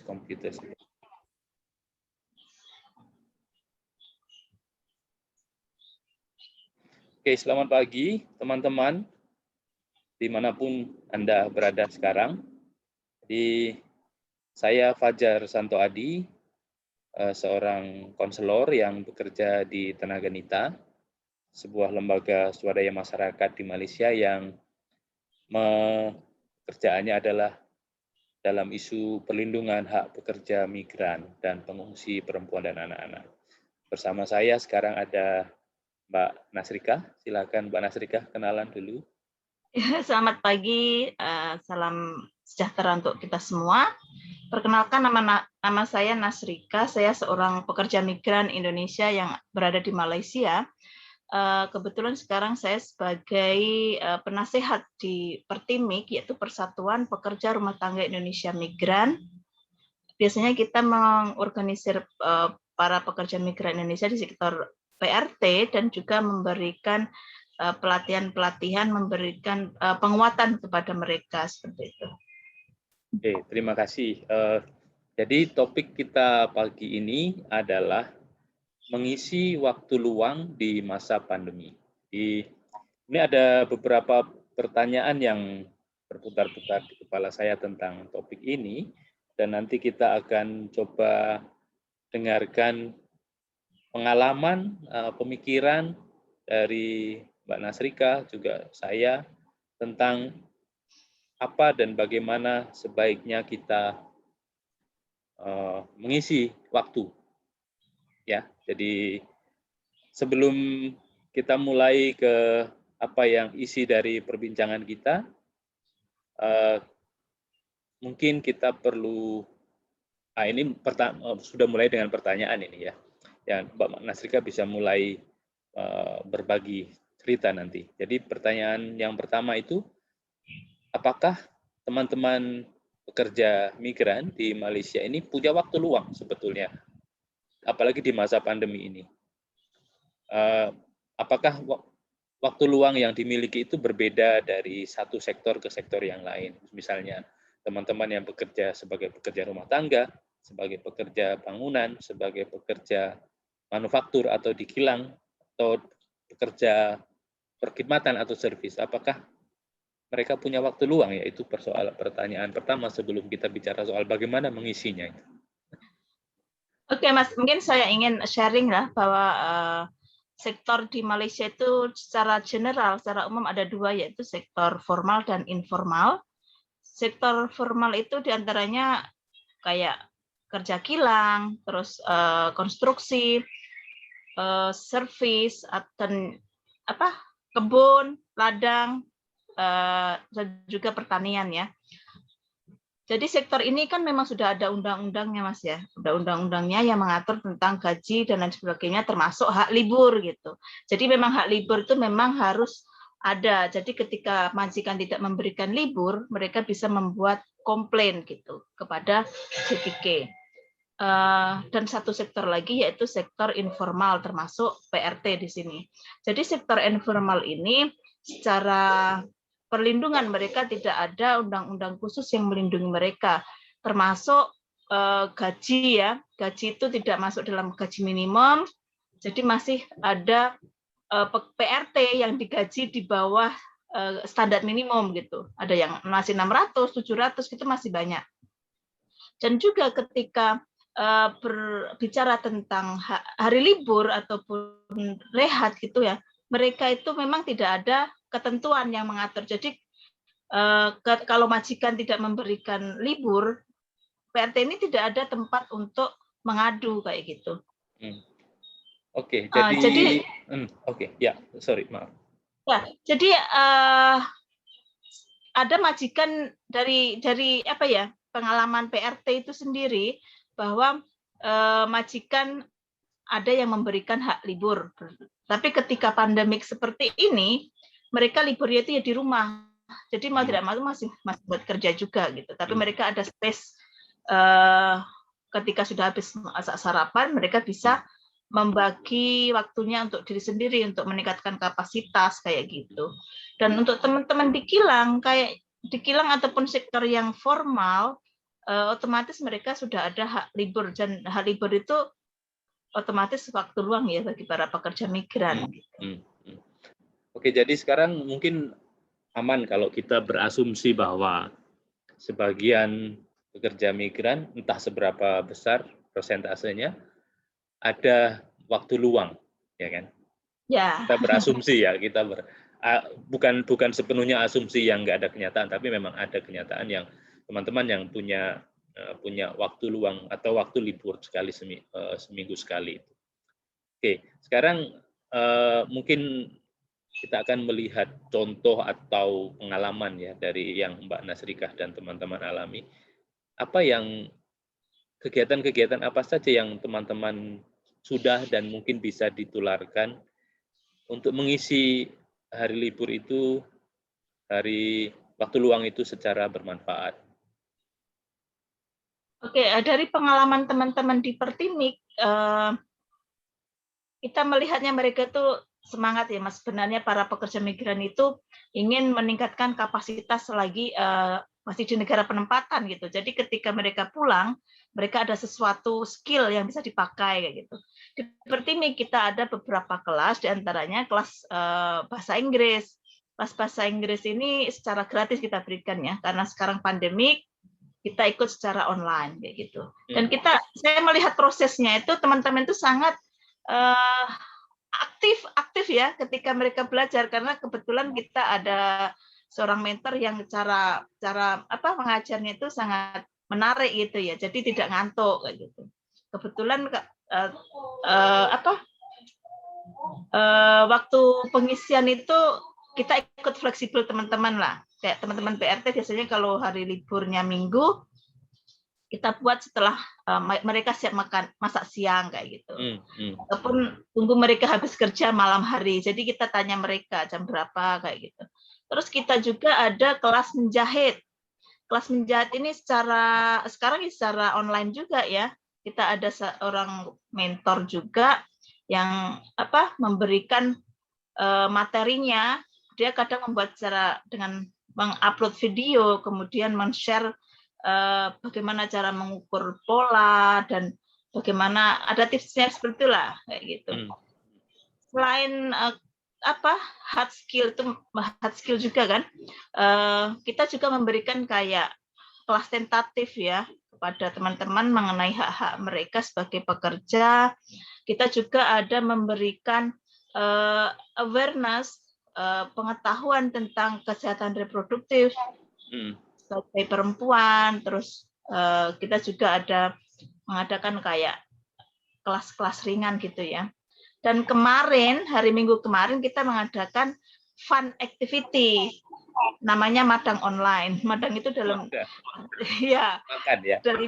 computer. Oke, selamat pagi teman-teman, dimanapun Anda berada sekarang. Saya Fajar Santo Adi, seorang konselor yang bekerja di Tenaga Nita, sebuah lembaga swadaya masyarakat di Malaysia yang pekerjaannya adalah dalam isu perlindungan hak pekerja migran dan pengungsi perempuan dan anak-anak. Bersama saya sekarang ada Mbak Nasrika. Silakan Mbak Nasrika, kenalan dulu. Selamat pagi, salam sejahtera untuk kita semua. Perkenalkan, nama saya Nasrika, saya seorang pekerja migran Indonesia yang berada di Malaysia. Kebetulan sekarang saya sebagai penasehat di Pertimik, yaitu Persatuan Pekerja Rumah Tangga Indonesia Migran. Biasanya kita mengorganisir para pekerja migran Indonesia di sektor PRT dan juga memberikan pelatihan-pelatihan, memberikan penguatan kepada mereka seperti itu. Oke, terima kasih. Jadi topik kita pagi ini adalah mengisi waktu luang di masa pandemi. Ini ada beberapa pertanyaan yang berputar-putar di kepala saya tentang topik ini, dan nanti kita akan coba dengarkan pengalaman, pemikiran dari Mbak Nasrika, juga saya, tentang apa dan bagaimana sebaiknya kita mengisi waktu. Ya, jadi sebelum kita mulai ke apa yang isi dari perbincangan kita, mungkin kita perlu, ini sudah mulai dengan pertanyaan ini ya. Ya, Mbak Nasrika bisa mulai berbagi cerita nanti. Jadi pertanyaan yang pertama itu, apakah teman-teman pekerja migran di Malaysia ini punya waktu luang sebetulnya, apalagi di masa pandemi ini? Apakah waktu luang yang dimiliki itu berbeda dari satu sektor ke sektor yang lain? Misalnya teman-teman yang bekerja sebagai pekerja rumah tangga, sebagai pekerja bangunan, sebagai pekerja manufaktur atau di kilang, atau pekerja perkhidmatan atau servis, apakah mereka punya waktu luang? Yaitu pertanyaan pertama sebelum kita bicara soal bagaimana mengisinya. Oke, Mas, mungkin saya ingin sharing lah bahwa sektor di Malaysia itu secara general, secara umum ada dua, yaitu sektor formal dan informal. Sektor formal itu diantaranya kayak kerja kilang, terus konstruksi, servis, dan kebun, ladang, dan juga pertanian ya. Jadi sektor ini kan memang sudah ada undang-undangnya, Mas ya. Sudah undang-undangnya yang mengatur tentang gaji dan lain sebagainya, termasuk hak libur gitu. Jadi memang hak libur itu memang harus ada. Jadi ketika majikan tidak memberikan libur, mereka bisa membuat komplain gitu kepada CPK. Dan satu sektor lagi yaitu sektor informal, termasuk PRT di sini. Jadi sektor informal ini secara perlindungan mereka tidak ada undang-undang khusus yang melindungi mereka, termasuk gaji ya. Gaji itu tidak masuk dalam gaji minimum, jadi masih ada PRT yang digaji di bawah standar minimum gitu. Ada yang masih 600, 700, itu masih banyak. Dan juga ketika berbicara tentang hari libur ataupun rehat gitu ya, mereka itu memang tidak ada ketentuan yang mengatur. Jadi kalau majikan tidak memberikan libur, PRT ini tidak ada tempat untuk mengadu kayak gitu. Oke, jadi oke, ya, sorry, maaf. Ya, jadi ada majikan dari apa ya, pengalaman PRT itu sendiri, bahwa majikan ada yang memberikan hak libur. Tapi ketika pandemik seperti ini, mereka liburnya itu ya di rumah. Jadi mau tidak mau masih buat kerja juga gitu. Tapi mereka ada space ketika sudah habis masak sarapan, mereka bisa membagi waktunya untuk diri sendiri untuk meningkatkan kapasitas kayak gitu. Dan untuk teman-teman di kilang, kayak di kilang ataupun sektor yang formal, otomatis mereka sudah ada hak libur, dan hak libur itu otomatis waktu luang ya bagi para pekerja migran. Oke, jadi sekarang mungkin aman kalau kita berasumsi bahwa sebagian pekerja migran, entah seberapa besar persentasenya, ada waktu luang, ya kan? Ya. Kita berasumsi ya, bukan sepenuhnya asumsi yang nggak ada kenyataan, tapi memang ada kenyataan yang teman-teman yang punya waktu luang atau waktu libur seminggu sekali. Oke, sekarang mungkin kita akan melihat contoh atau pengalaman ya dari yang Mbak Nasrikah dan teman-teman alami. Apa yang kegiatan-kegiatan apa saja yang teman-teman sudah dan mungkin bisa ditularkan untuk mengisi hari libur itu, hari waktu luang itu secara bermanfaat? Oke, dari pengalaman teman-teman di Pertimik, kita melihatnya mereka tuh semangat ya Mas. Sebenarnya para pekerja migran itu ingin meningkatkan kapasitas lagi masih di negara penempatan gitu. Jadi ketika mereka pulang, mereka ada sesuatu skill yang bisa dipakai kayak gitu. Di Pertimik kita ada beberapa kelas, diantaranya kelas bahasa Inggris. Kelas bahasa Inggris ini secara gratis kita berikan ya, karena sekarang pandemik kita ikut secara online kayak gitu. Dan saya melihat prosesnya itu teman-teman itu sangat aktif ya ketika mereka belajar, karena kebetulan kita ada seorang mentor yang cara mengajarnya itu sangat menarik gitu ya, jadi tidak ngantuk kayak gitu. Kebetulan waktu pengisian itu kita ikut fleksibel teman-teman lah, kayak teman-teman PRT biasanya kalau hari liburnya Minggu kita buat setelah mereka siap masak siang kayak gitu. Ataupun tunggu mereka habis kerja malam hari. Jadi kita tanya mereka jam berapa kayak gitu. Terus kita juga ada kelas menjahit. Kelas menjahit ini sekarang secara online juga ya. Kita ada seorang mentor juga yang memberikan materinya. Dia kadang membuat dengan mengupload video, kemudian men-share bagaimana cara mengukur pola dan bagaimana ada tipsnya seperti itulah kayak gitu. Selain hard skill juga kan, kita juga memberikan kayak kelas tentatif ya kepada teman-teman mengenai hak-hak mereka sebagai pekerja. Kita juga ada memberikan awareness, pengetahuan tentang kesehatan reproduktif sebagai perempuan. Terus kita juga ada mengadakan kayak kelas-kelas ringan gitu ya. Dan kemarin, hari Minggu kemarin kita mengadakan fun activity, namanya madang online. Madang itu dalam dari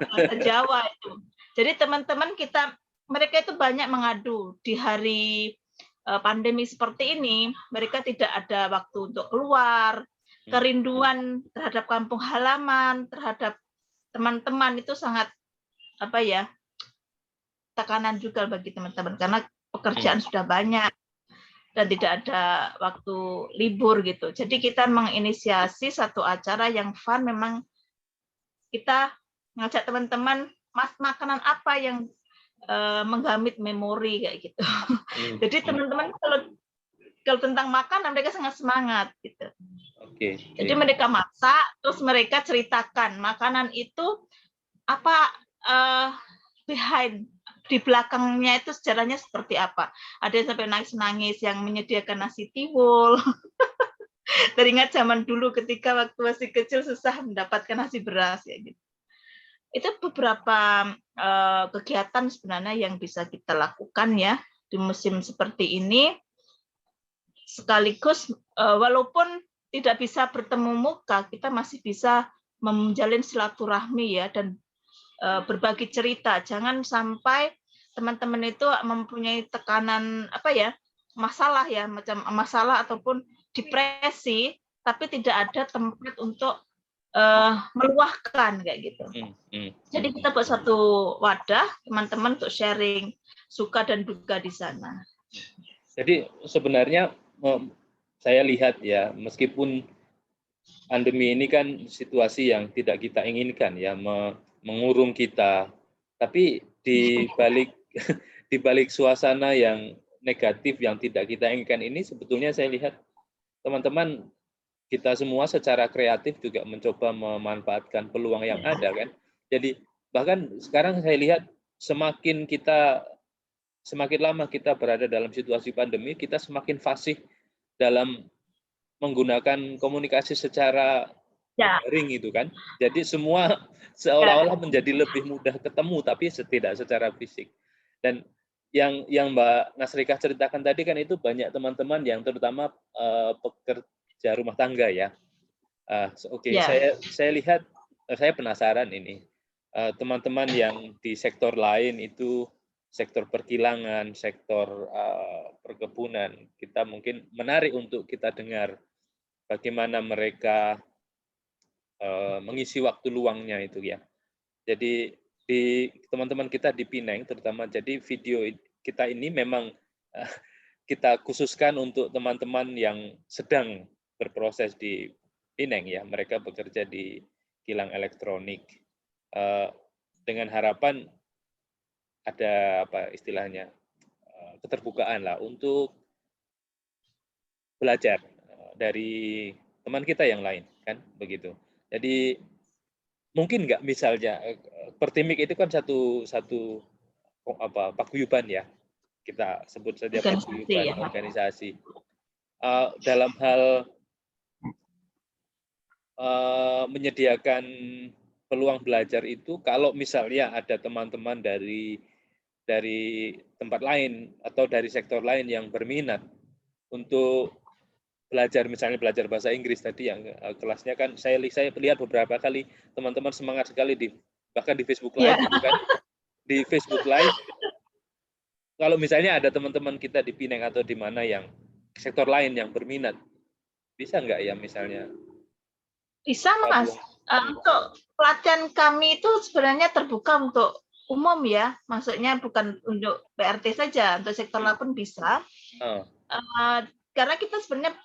bahasa Jawa itu. Jadi teman-teman mereka itu banyak mengadu di hari pandemi seperti ini. Mereka tidak ada waktu untuk keluar, kerinduan terhadap kampung halaman, terhadap teman-teman itu sangat tekanan juga bagi teman-teman karena pekerjaan sudah banyak dan tidak ada waktu libur gitu. Jadi kita menginisiasi satu acara yang fun, memang kita ngajak teman-teman makanan apa yang menggamit memori kayak gitu. Jadi teman-teman kalau tentang makanan mereka sangat semangat gitu. Jadi mereka masak, terus mereka ceritakan makanan itu apa behind, di belakangnya itu sejarahnya seperti apa. Ada yang sampai nangis-nangis yang menyediakan nasi tiwul. Teringat zaman dulu ketika waktu masih kecil susah mendapatkan nasi beras ya gitu. Itu beberapa kegiatan sebenarnya yang bisa kita lakukan ya di musim seperti ini. Sekaligus walaupun tidak bisa bertemu muka, kita masih bisa menjalin silaturahmi ya dan berbagi cerita. Jangan sampai teman-teman itu mempunyai tekanan masalah ya, macam masalah ataupun depresi, tapi tidak ada tempat untuk meluahkan kayak gitu. Jadi kita buat satu wadah teman-teman untuk sharing suka dan duka di sana. Jadi sebenarnya saya lihat ya, meskipun pandemi ini kan situasi yang tidak kita inginkan ya, mengurung kita. Tapi di balik suasana yang negatif yang tidak kita inginkan ini, sebetulnya saya lihat teman-teman kita semua secara kreatif juga mencoba memanfaatkan peluang yang ada kan. Jadi bahkan sekarang saya lihat semakin lama kita berada dalam situasi pandemi, kita semakin fasih dalam menggunakan komunikasi secara daring itu kan. Jadi semua seolah-olah menjadi lebih mudah ketemu, tapi tidak secara fisik. Dan yang Mbak Nasrika ceritakan tadi kan itu banyak teman-teman yang terutama pekerja rumah tangga ya. Oke, saya lihat, saya penasaran ini. Teman-teman yang di sektor lain itu, sektor perkilangan, sektor perkebunan, kita mungkin menarik untuk kita dengar bagaimana mereka mengisi waktu luangnya itu ya. Jadi di teman-teman kita di Pineng terutama, jadi video kita ini memang kita khususkan untuk teman-teman yang sedang berproses di Pineng ya, mereka bekerja di kilang elektronik dengan harapan ada apa istilahnya keterbukaan lah untuk belajar dari teman kita yang lain kan begitu. Jadi mungkin nggak misalnya Pertimik itu kan satu paguyuban ya, kita sebut saja paguyuban organisasi. Dalam hal menyediakan peluang belajar itu, kalau misalnya ada teman-teman dari tempat lain atau dari sektor lain yang berminat untuk belajar, misalnya belajar bahasa Inggris tadi yang kelasnya kan saya lihat beberapa kali teman-teman semangat sekali bahkan di Facebook Live gitu kan. Di Facebook Live kalau misalnya ada teman-teman kita di Pineng atau di mana yang sektor lain yang berminat, bisa nggak ya misalnya? Bisa Mas. Untuk pelatihan kami itu sebenarnya terbuka untuk umum ya, maksudnya bukan untuk PRT saja, untuk sektor lain pun bisa. Karena kita sebenarnya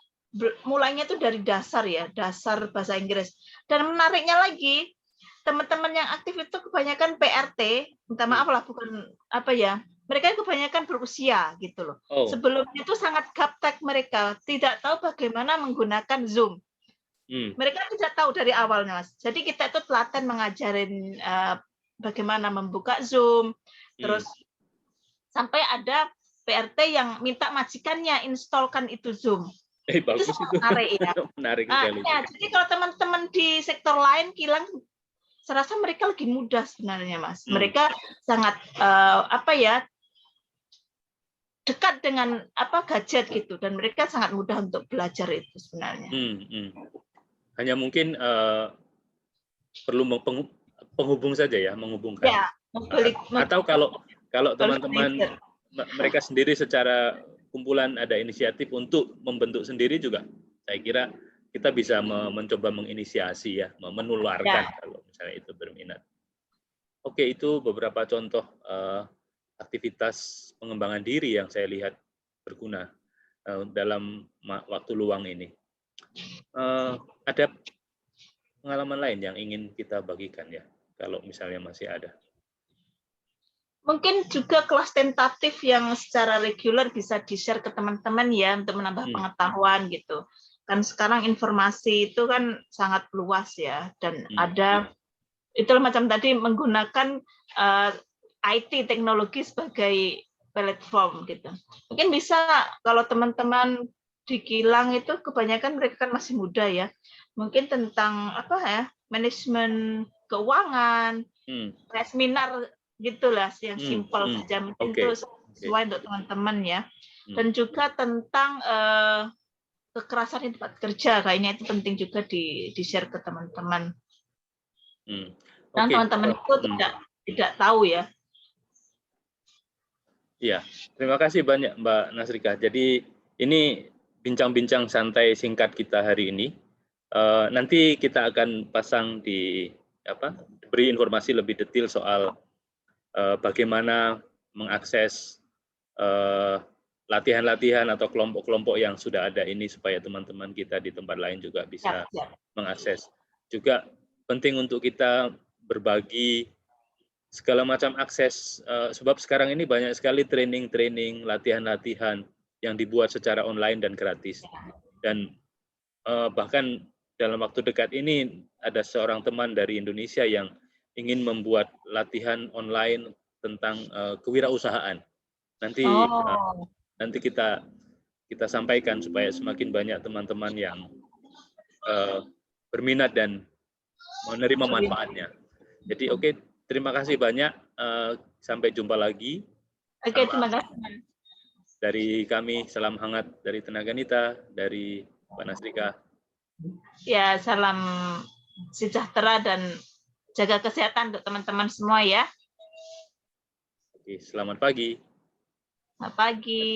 mulainya itu dari dasar ya, dasar bahasa Inggris. Dan menariknya lagi, teman-teman yang aktif itu kebanyakan PRT, minta maaf lah bukan apa ya, mereka kebanyakan berusia gitu loh. Sebelumnya itu sangat gaptek mereka, tidak tahu bagaimana menggunakan Zoom. Mereka tidak tahu dari awalnya, Mas. Jadi kita itu telaten mengajarin bagaimana membuka Zoom, terus sampai ada PRT yang minta majikannya installkan itu Zoom. Bagus itu menarik ya. Menarik sekali. Ya, jadi kalau teman-teman di sektor lain kilang, saya rasa mereka lebih mudah sebenarnya, Mas. Mereka sangat dekat dengan gadget gitu, dan mereka sangat mudah untuk belajar itu sebenarnya. Hanya mungkin perlu penghubung saja ya, menghubungkan. Ya, atau kalau teman-teman mereka sendiri secara kumpulan ada inisiatif untuk membentuk sendiri juga, saya kira kita bisa mencoba menginisiasi ya, menularkan kalau misalnya itu berminat. Oke, itu beberapa contoh aktivitas pengembangan diri yang saya lihat berguna dalam waktu luang ini. Ada pengalaman lain yang ingin kita bagikan ya, kalau misalnya masih ada? Mungkin juga kelas tentatif yang secara reguler bisa di-share ke teman-teman ya, untuk menambah pengetahuan gitu. Kan sekarang informasi itu kan sangat luas ya, dan ada itulah macam tadi menggunakan IT teknologi sebagai platform gitu. Mungkin bisa kalau teman-teman di kilang itu kebanyakan mereka kan masih muda ya. Mungkin tentang manajemen keuangan, seminar gitulah yang simpel saja, mungkin itu sesuai untuk teman-teman ya. Dan juga tentang kekerasan di tempat kerja, kayaknya itu penting juga di-share ke teman-teman. Dan teman-teman itu tidak tahu ya. Iya, terima kasih banyak Mbak Nasrika. Jadi ini bincang-bincang santai singkat kita hari ini. Nanti kita akan pasang beri informasi lebih detail soal bagaimana mengakses latihan-latihan atau kelompok-kelompok yang sudah ada ini supaya teman-teman kita di tempat lain juga bisa mengakses. Juga penting untuk kita berbagi segala macam akses, sebab sekarang ini banyak sekali training-training, latihan-latihan yang dibuat secara online dan gratis. Dan bahkan dalam waktu dekat ini ada seorang teman dari Indonesia yang ingin membuat latihan online tentang kewirausahaan. Nanti kita sampaikan supaya semakin banyak teman-teman yang berminat dan menerima manfaatnya. Jadi oke, terima kasih banyak. Sampai jumpa lagi. Oke, terima kasih. Dari kami, salam hangat dari Tenaga Nita, dari Pak Nasrika. Ya, salam sejahtera dan jaga kesehatan untuk teman-teman semua ya. Oke, selamat pagi. Selamat pagi.